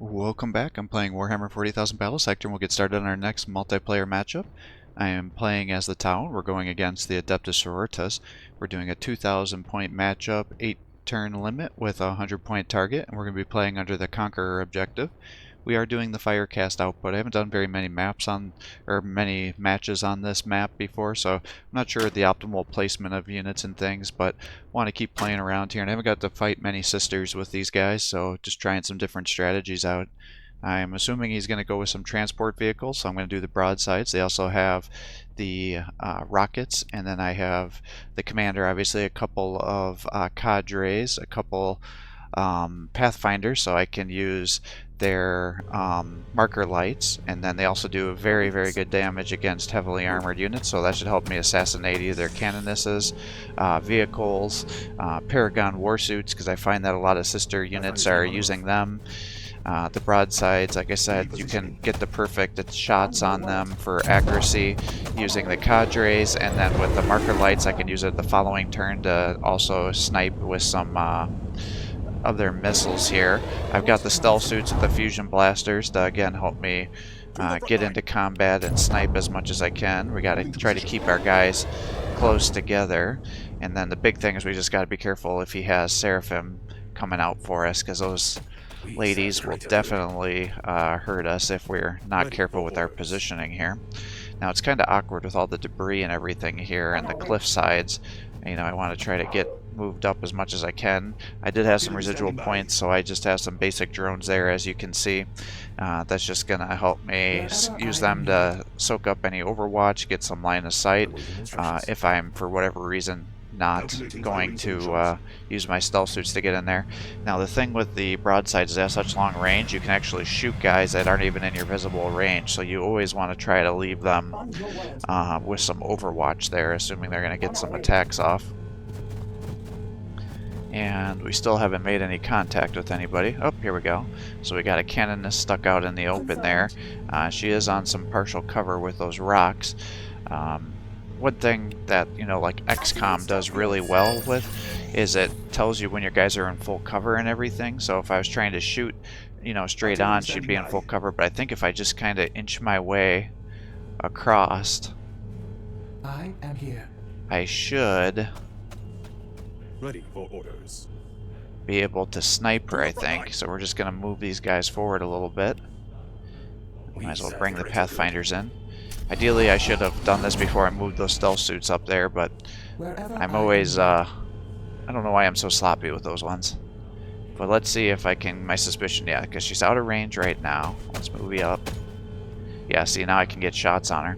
Welcome back. I'm playing Warhammer 40,000 Battlesector, and we'll get started on our next multiplayer matchup. I am playing as the Town. We're going against the Adeptus Sororitas. We're doing a 2,000 point matchup, 8 turn limit with a 100 point target, and we're going to be playing under the Conqueror objective. We are doing the Firecast output. I haven't done very many many matches on this map before, so I'm not sure the optimal placement of units and things, but want to keep playing around here. And I haven't got to fight many sisters with these guys, so just trying some different strategies out. I'm assuming he's going to go with some transport vehicles, so I'm going to do the broadsides. They also have the rockets, and then I have the commander, obviously a couple of cadres, a couple pathfinders, so I can use their marker lights, and then they also do very good damage against heavily armored units, so that should help me assassinate either canonesses, vehicles, Paragon warsuits, because I find that a lot of sister units are using them. The broadsides, like I said, you can get the perfect shots on them for accuracy using the cadres, and then with the marker lights I can use it the following turn to also snipe with some of their missiles here. I've got the stealth suits with the fusion blasters to again help me get into combat and snipe as much as I can. We got to try to keep our guys close together, and then the big thing is we just got to be careful if he has Seraphim coming out for us, because those ladies will definitely hurt us if we're not careful with our positioning here. Now it's kind of awkward with all the debris and everything here and the cliff sides. You know, I want to try to get moved up as much as I can. I did have some residual points, so I just have some basic drones there, as you can see. That's just going to help me use them to soak up any overwatch, get some line of sight, if I'm, for whatever reason, not going to use my stealth suits to get in there. Now the thing with the broadsides is they have such long range, you can actually shoot guys that aren't even in your visible range, so you always want to try to leave them with some overwatch there, assuming they're going to get some attacks off. And we still haven't made any contact with anybody. Oh, here we go. So we got a cannoness stuck out in the open there. She is on some partial cover with those rocks. One thing that, you know, like XCOM does really well with is it tells you when your guys are in full cover and everything. So if I was trying to shoot, you know, straight on, she'd be in full cover. But I think if I just kind of inch my way across, I am here. I should Ready for orders. be able to snipe her, I think. So we're just going to move these guys forward a little bit. Might as well bring the Pathfinders in. Ideally, I should have done this before I moved those stealth suits up there, but I'm always, I don't know why I'm so sloppy with those ones. But let's see if I can, my suspicion, yeah, because she's out of range right now. Let's move you up. Yeah, see, now I can get shots on her.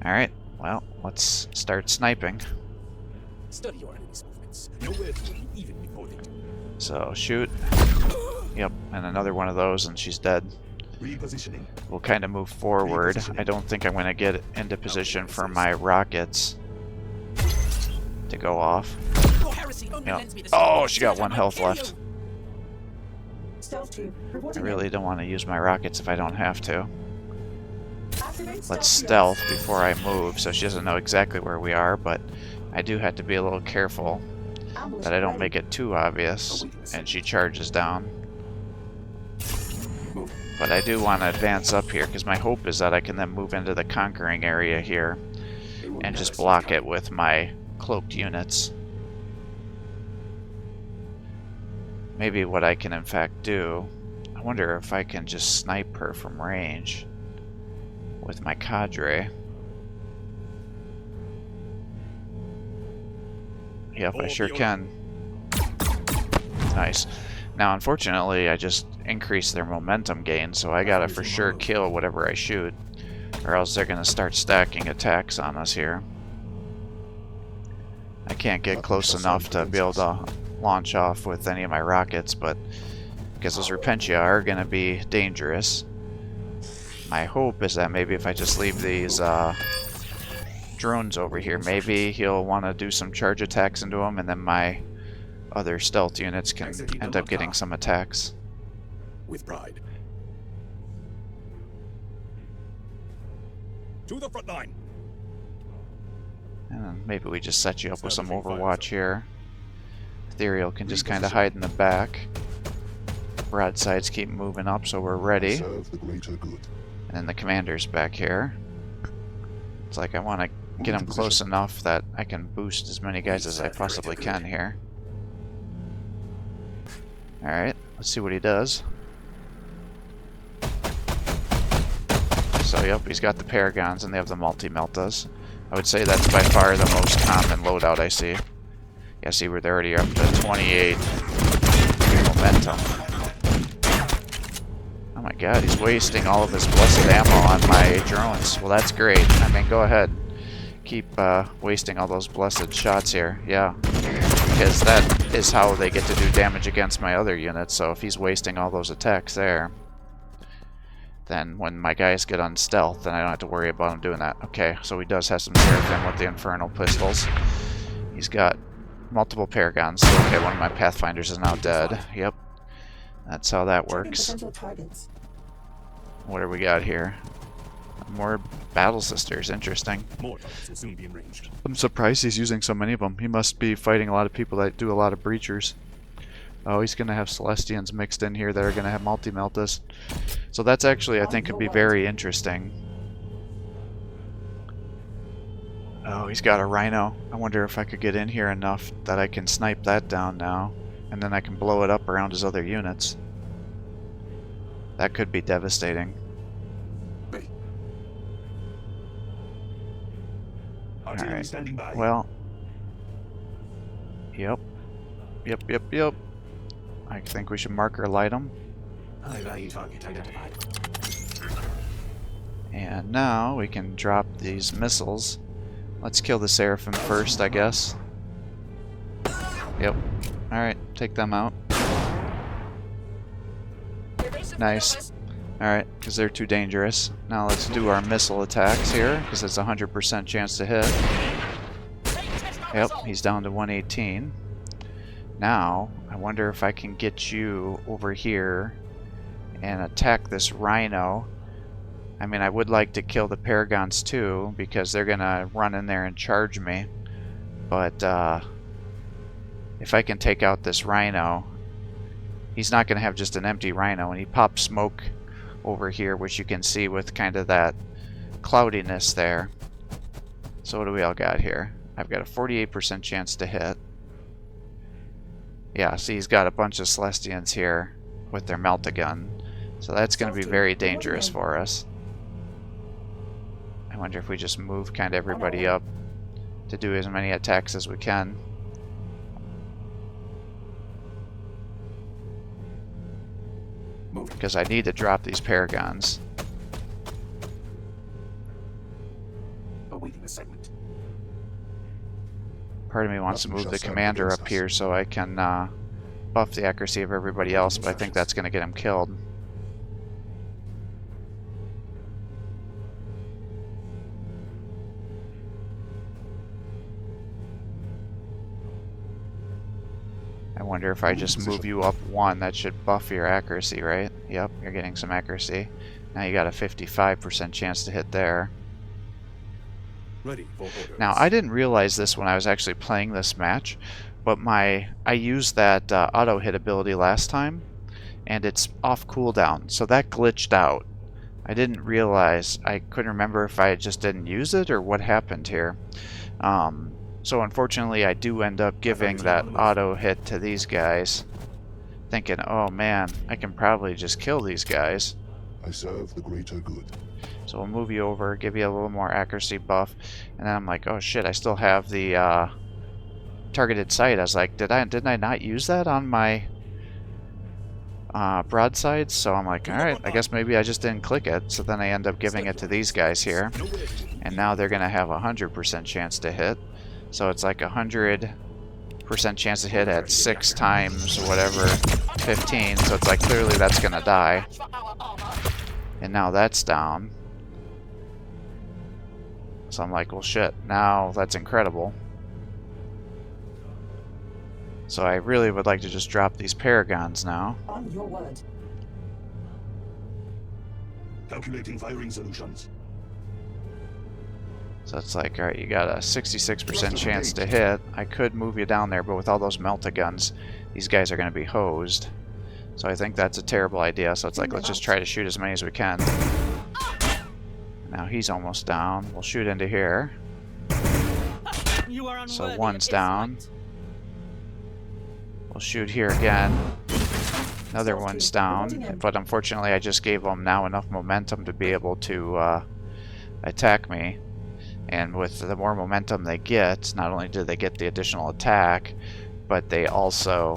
Alright, well, let's start sniping. Study your enemy's movements. Nowhere to be even before they do. So, shoot. Yep, and another one of those, and she's dead. Repositioning. We'll kind of move forward. I don't think I'm going to get into position for my rockets to go off. Yep. Oh, she got 1 health left. I really don't want to use my rockets if I don't have to. Let's stealth before I move, so she doesn't know exactly where we are, but I do have to be a little careful that I don't make it too obvious and she charges down. But I do want to advance up here, because my hope is that I can then move into the conquering area here and just block it with my cloaked units. Maybe what I can in fact do, I wonder if I can just snipe her from range with my cadre. Yep, I sure can. Nice. Now, unfortunately, I just increased their momentum gain, so I gotta for sure kill whatever I shoot, or else they're gonna start stacking attacks on us here. I can't get close enough to be able to launch off with any of my rockets, but because those Repentia are gonna be dangerous. My hope is that maybe if I just leave these drones over here, maybe he'll want to do some charge attacks into them, and then my other stealth units can end up getting some attacks. With pride. To the front line. And maybe we just set you up with some overwatch here. Ethereal can just kind of hide in the back. broadsides keep moving up, so we're ready. Serve the greater good. And then the commander's back here. It's like I want to get him close enough that I can boost as many guys as I possibly can here. Alright, let's see what he does. So, yep, he's got the Paragons and they have the multi-meltas. I would say that's by far the most common loadout I see. Yeah, see, we're already up to 28 momentum. Oh my god, he's wasting all of his blessed ammo on my drones. Well, that's great. I mean, go ahead. Keep wasting all those blessed shots here. Yeah. Because that is how they get to do damage against my other units. So if he's wasting all those attacks there, then when my guys get on stealth, then I don't have to worry about him doing that. Okay, so he does have some Seraphim with the Infernal Pistols. He's got multiple Paragons. So, okay, one of my Pathfinders is now dead. Yep. That's how that works. What do we got here? More Battle Sisters. Interesting. More targets will soon be enraged. I'm surprised he's using so many of them. He must be fighting a lot of people that do a lot of breachers. Oh, he's going to have Celestians mixed in here that are going to have multi-meltas. So that's actually, I think, could be very interesting. Oh, he's got a Rhino. I wonder if I could get in here enough that I can snipe that down now. And then I can blow it up around his other units. That could be devastating. Alright, well, yep, I think we should marker light them. High value target identified. And now we can drop these missiles. Let's kill the Seraphim first, I guess. Yep. Alright, take them out. Nice. Alright, because they're too dangerous. Now let's do our missile attacks here, because it's a 100% chance to hit. Yep, he's down to 118. Now, I wonder if I can get you over here and attack this Rhino. I mean, I would like to kill the Paragons too, because they're going to run in there and charge me. But, if I can take out this Rhino, he's not going to have just an empty Rhino, and he pops smoke over here, which you can see with kind of that cloudiness there. So what do we all got here? I've got a 48% chance to hit. Yeah, see, he's got a bunch of Celestians here with their Meltagun. So that's going to be very dangerous for us. I wonder if we just move kind of everybody up to do as many attacks as we can. Because I need to drop these Paragons. Awaiting a segment. Part of me wants to move the commander up here so I can buff the accuracy of everybody else, but I think that's going to get him killed. I wonder if I just move you up one, that should buff your accuracy, right? Yep, you're getting some accuracy. Now you got a 55% chance to hit there. Ready for orders. Now, I didn't realize this when I was actually playing this match, but I used that auto hit ability last time, and it's off cooldown, so that glitched out. I didn't realize, I couldn't remember if I just didn't use it or what happened here. So unfortunately, I do end up giving that auto hit to these guys, thinking, oh man, I can probably just kill these guys. I serve the greater good. So we'll move you over, give you a little more accuracy buff, and then I'm like, oh shit, I still have the targeted sight. I was like, didn't I not use that on my broadsides? So I'm like, alright, I guess maybe I just didn't click it. So then I end up giving it to these guys here, and now they're gonna have a 100% chance to hit. So it's like 100% chance to hit at 6 times whatever 15. So it's like clearly that's gonna die. And now that's down. So I'm like, well shit, now that's incredible. So I really would like to just drop these Paragons now. On your word. Calculating firing solutions. So it's like, alright, you got a 66% chance to hit. I could move you down there, but with all those Meltaguns, these guys are going to be hosed. So I think that's a terrible idea. So it's like, let's just try to shoot as many as we can. Now he's almost down. We'll shoot into here. So one's down. We'll shoot here again. Another one's down. But unfortunately, I just gave them now enough momentum to be able to attack me. And with the more momentum they get, not only do they get the additional attack, but they also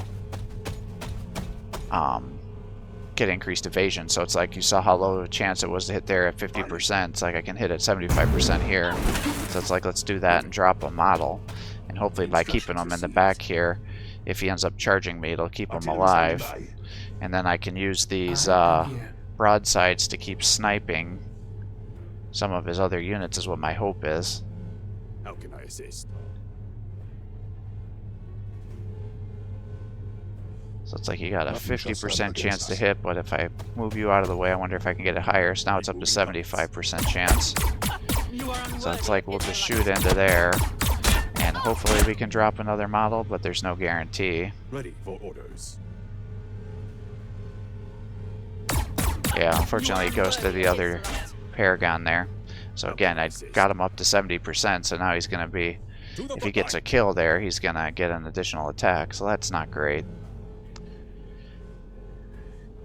get increased evasion. So it's like you saw how low a chance it was to hit there at 50%. It's like I can hit at 75% here. So it's like, let's do that and drop a model. And hopefully by keeping him in the back here, if he ends up charging me, it'll keep him alive. And then I can use these broadsides to keep sniping some of his other units is what my hope is. How can I assist? So it's like you got a 50% chance to hit, but if I move you out of the way, I wonder if I can get it higher. So now it's up to 75% chance. So it's like we'll just shoot into there, and hopefully we can drop another model, but there's no guarantee. Ready for orders. Yeah, unfortunately it goes to the other Paragon there. So again, I got him up to 70%, so now he's going to be, if he gets a kill there, he's going to get an additional attack, so that's not great.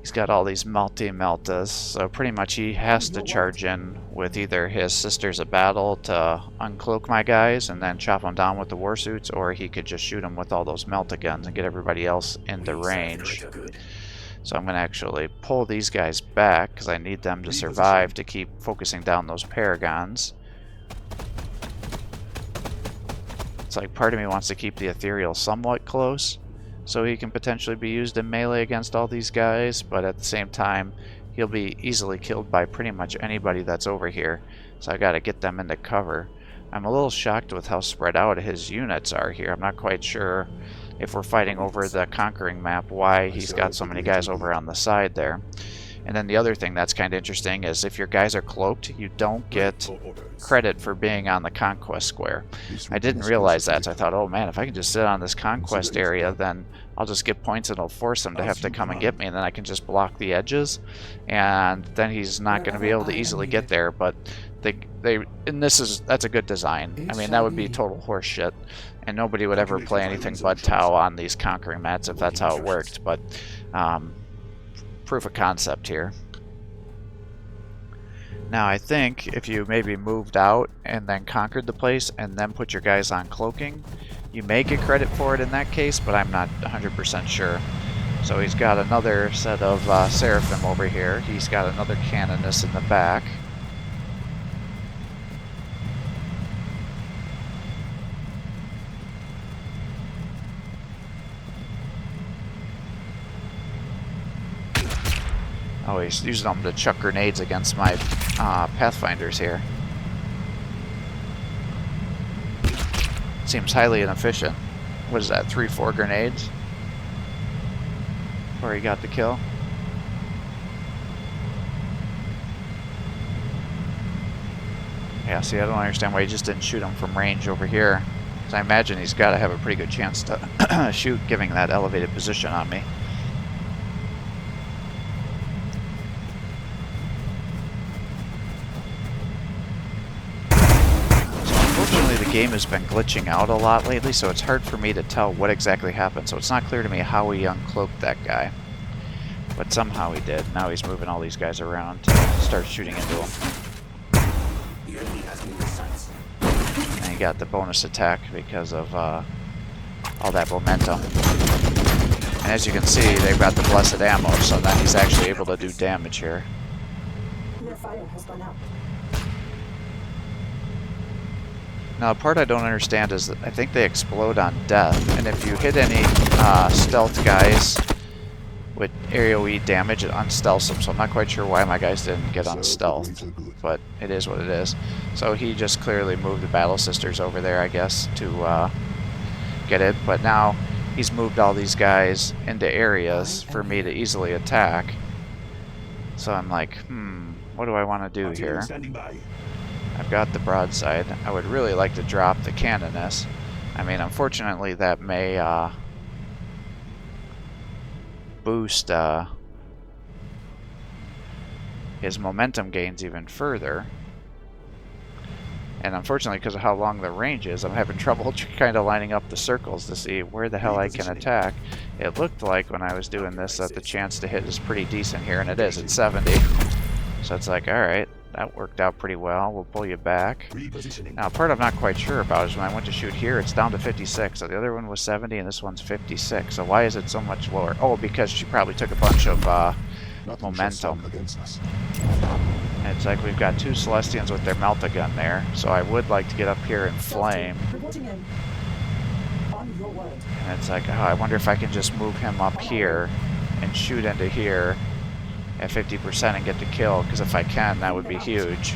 He's got all these multi-meltas, so pretty much he has to charge in with either his Sisters of Battle to uncloak my guys and then chop them down with the war suits, or he could just shoot them with all those melta guns and get everybody else into range. So I'm going to actually pull these guys back because I need them to survive to keep focusing down those Paragons. It's like part of me wants to keep the Ethereal somewhat close so he can potentially be used in melee against all these guys, but at the same time he'll be easily killed by pretty much anybody that's over here. So I got to get them into cover. I'm a little shocked with how spread out his units are here. I'm not quite sure if we're fighting over the Conquering map why he's got so many guys over on the side there. And then the other thing that's kind of interesting is if your guys are cloaked, you don't get credit for being on the Conquest square. I didn't realize that, so I thought, oh man, if I can just sit on this Conquest area, then I'll just get points and it'll force him to have to come and get me, and then I can just block the edges, and then he's not going to be able to easily get there. But that's a good design. I mean, that would be total horseshit, and nobody would ever play anything but Tau on these Conquering mats if that's how it worked. But proof of concept here. Now I think if you maybe moved out and then conquered the place and then put your guys on cloaking, you may get credit for it in that case, but I'm not 100% sure. So he's got another set of Seraphim over here. He's got another Canoness in the back. Oh, he's using them to chuck grenades against my Pathfinders here. Seems highly inefficient. What is that, 3-4 grenades? Where he got the kill? Yeah, see, I don't understand why he just didn't shoot him from range over here. Because I imagine he's got to have a pretty good chance to shoot, giving that elevated position on me. The game has been glitching out a lot lately, so it's hard for me to tell what exactly happened. So it's not clear to me how he uncloaked that guy, but somehow he did. Now he's moving all these guys around to start shooting into him. And he got the bonus attack because of all that momentum. And as you can see, they've got the blessed ammo, so now he's actually able to do damage here. Their fire has gone out. Now, the part I don't understand is that I think they explode on death, and if you hit any stealth guys with AoE damage, it unstealths them, so I'm not quite sure why my guys didn't get unstealthed, but it is what it is. So he just clearly moved the Battle Sisters over there, I guess, to get it, but now he's moved all these guys into areas for me to easily attack. So I'm like, what do I want to do here? I've got the broadside. I would really like to drop the Canoness. I mean, unfortunately, that may boost his momentum gains even further. And unfortunately, because of how long the range is, I'm having trouble kind of lining up the circles to see where the hell I can attack. It looked like when I was doing this that the chance to hit is pretty decent here, and it is. It's 70. So it's like, alright, that worked out pretty well. We'll pull you back. Now, a part I'm not quite sure about is when I went to shoot here, it's down to 56. So the other one was 70, and this one's 56. So why is it so much lower? Oh, because she probably took a bunch of momentum. And it's like we've got two Celestians with their Melta-gun there, so I would like to get up here and flame. Reporting in. On your word. And it's like, oh, I wonder if I can just move him up here and shoot into here at 50% and get the kill, because if I can, that would be huge.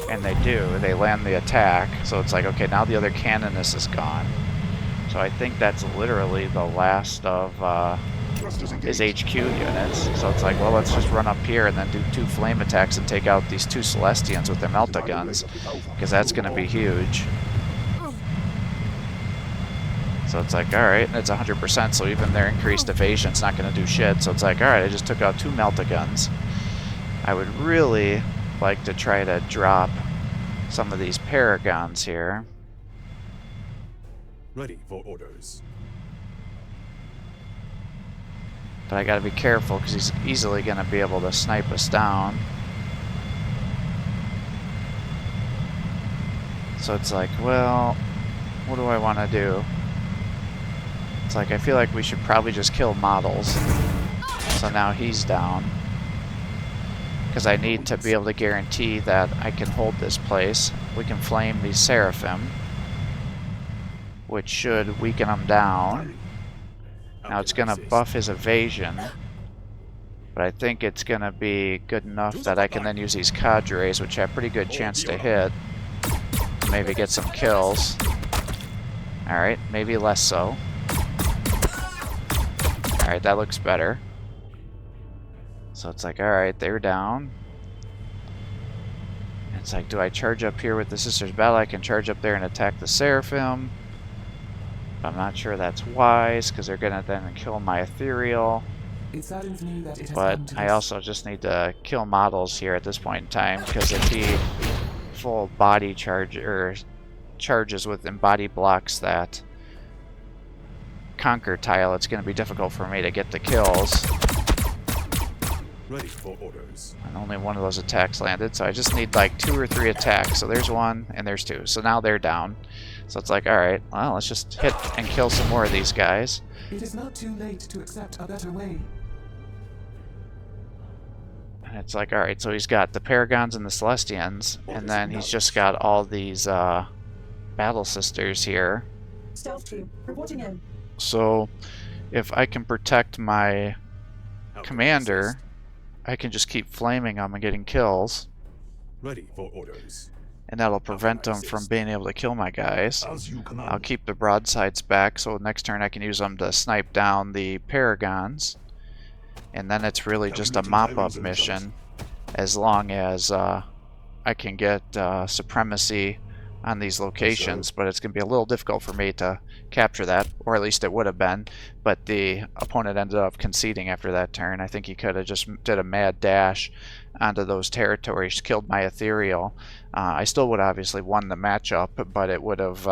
And they do. They land the attack, so it's like, okay, now the other Canoness is gone. So I think that's literally the last of his HQ units. So it's like, well, let's just run up here and then do 2 flame attacks and take out these 2 Celestians with their Melta guns, because that's going to be huge. So it's like, alright, and it's 100%, so even their increased evasion's not going to do shit. So it's like, alright, I just took out 2 Melta guns. I would really like to try to drop some of these Paragons here. Ready for orders. But I gotta be careful because he's easily gonna be able to snipe us down. So it's like, well, what do I want to do? It's like, I feel like we should probably just kill models. So now he's down. Because I need to be able to guarantee that I can hold this place. We can flame these Seraphim, which should weaken him down. Now it's going to buff his evasion, but I think it's going to be good enough that I can then use these cadres, which have pretty good chance to hit. Maybe get some kills. Alright, maybe less so. Alright, that looks better. So it's like, alright, they're down. It's like, do I charge up here with the Sisters Battle? I can charge up there and attack the Seraphim. I'm not sure that's wise, because they're going to then kill my Ethereal. It saddens me that it has come But to I this. also just need to kill models here at this point in time, because if he full body charge or charges with embody blocks that Conquer tile, it's going to be difficult for me to get the kills. Ready for orders. And only one of those attacks landed, so I just need like 2 or 3 attacks. So there's 1 and there's 2. So now they're down. So it's like, alright, well, let's just hit and kill some more of these guys. It is not too late to accept a better way. And it's like, alright, so he's got the Paragons and the Celestians, and then he's just got all these Battle Sisters here. Stealth team, reporting in. So if I can protect my commander, I can just keep flaming them and getting kills. Ready for orders. And that'll prevent them from being able to kill my guys. As you command. I'll keep the broadsides back, so next turn I can use them to snipe down the Paragons. And then it's really just a mop-up mission, as long as I can get supremacy on these locations, but it's going to be a little difficult for me to capture that, or at least it would have been, but the opponent ended up conceding after that turn. I think he could have just did a mad dash onto those territories, killed my Ethereal. I still would have obviously won the matchup, but it would have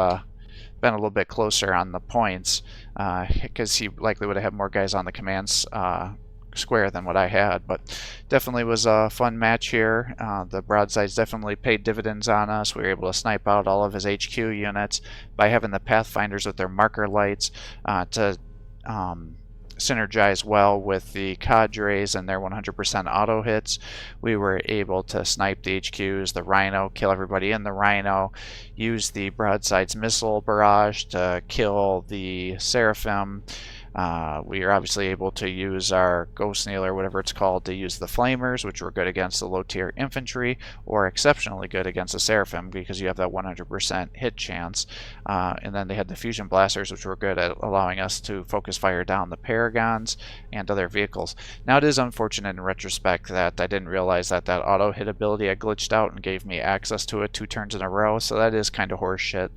been a little bit closer on the points, because he likely would have had more guys on the commands square than what I had. But definitely was a fun match here. The broadsides definitely paid dividends on us. We were able to snipe out all of his HQ units by having the Pathfinders with their marker lights to synergize well with the cadres and their 100% auto hits. We were able to snipe the HQs, the Rhino, kill everybody in the Rhino, use the broadsides missile barrage to kill the Seraphim. We are obviously able to use our Ghost Nail or whatever it's called to use the Flamers, which were good against the low tier infantry, or exceptionally good against the Seraphim because you have that 100% hit chance. And then they had the Fusion Blasters, which were good at allowing us to focus fire down the Paragons and other vehicles. Now it is unfortunate in retrospect that I didn't realize that that auto hit ability had glitched out and gave me access to it 2 turns in a row, so that is kind of horseshit.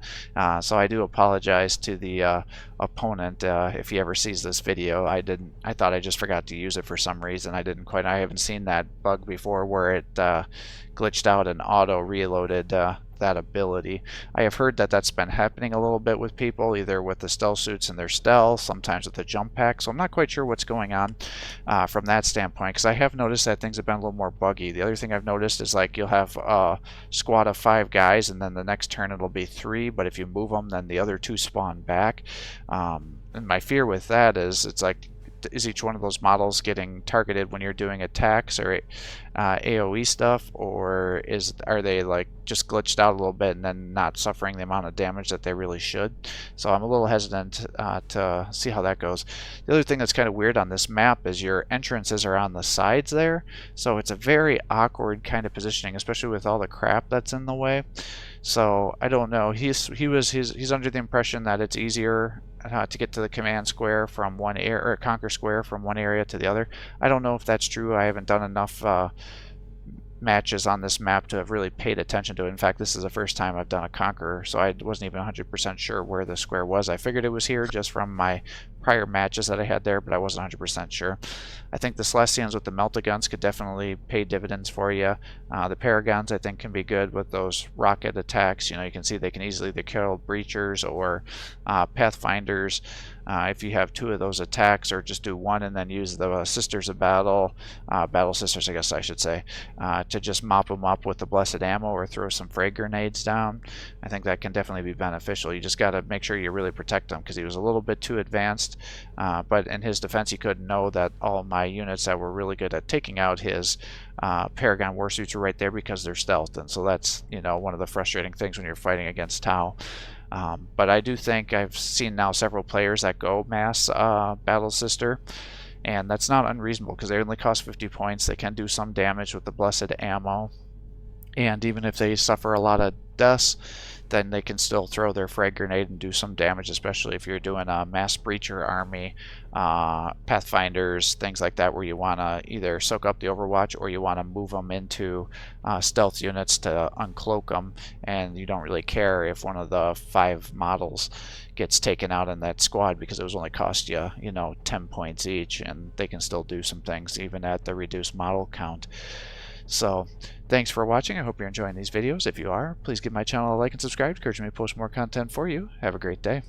So I do apologize to the opponent if he ever sees this video. I thought I just forgot to use it for some reason. I haven't seen that bug before where it glitched out and auto reloaded that ability. I have heard that that's been happening a little bit with people, either with the stealth suits and their stealth, sometimes with the jump pack, so I'm not quite sure what's going on from that standpoint, because I have noticed that things have been a little more buggy. The other thing I've noticed is like you'll have a squad of 5 guys and then the next turn it'll be 3, but if you move them then the other 2 spawn back. And my fear with that is it's like, is each one of those models getting targeted when you're doing attacks or AoE stuff, or are they like just glitched out a little bit and then not suffering the amount of damage that they really should? So I'm a little hesitant to see how that goes. The other thing that's kind of weird on this map is your entrances are on the sides there, so it's a very awkward kind of positioning, especially with all the crap that's in the way. So I don't know. He's under the impression that it's easier to get to the command square from one area, or conquer square from one area to the other. I don't know if that's true. I haven't done enough matches on this map to have really paid attention to it. In fact, this is the first time I've done a conqueror, so I wasn't even 100% sure where the square was. I figured it was here just from my prior matches that I had there, but I wasn't 100% sure. I think the Celestians with the melta-guns could definitely pay dividends for you. The Paragons I think can be good with those rocket attacks. You know, you can see they can easily either kill breachers or pathfinders. If you have 2 of those attacks, or just do 1 and then use the Sisters of Battle, Battle Sisters I guess I should say, to just mop them up with the blessed ammo or throw some frag grenades down, I think that can definitely be beneficial. You just got to make sure you really protect him, because he was a little bit too advanced, but in his defense he couldn't know that all my units that were really good at taking out his Paragon warsuits are right there because they're stealthed, and so that's, you know, one of the frustrating things when you're fighting against Tau. But I do think I've seen now several players that go mass Battle Sister, and that's not unreasonable because they only cost 50 points. They can do some damage with the blessed ammo, and even if they suffer a lot of deaths, then they can still throw their frag grenade and do some damage, especially if you're doing a mass breacher army, pathfinders, things like that, where you want to either soak up the overwatch or you want to move them into stealth units to uncloak them, and you don't really care if one of the 5 models gets taken out in that squad, because it was only cost you, you know, 10 points each, and they can still do some things even at the reduced model count. So thanks for watching. I hope you're enjoying these videos. If you are, please give my channel a like and subscribe. Encourage me to post more content for you. Have a great day.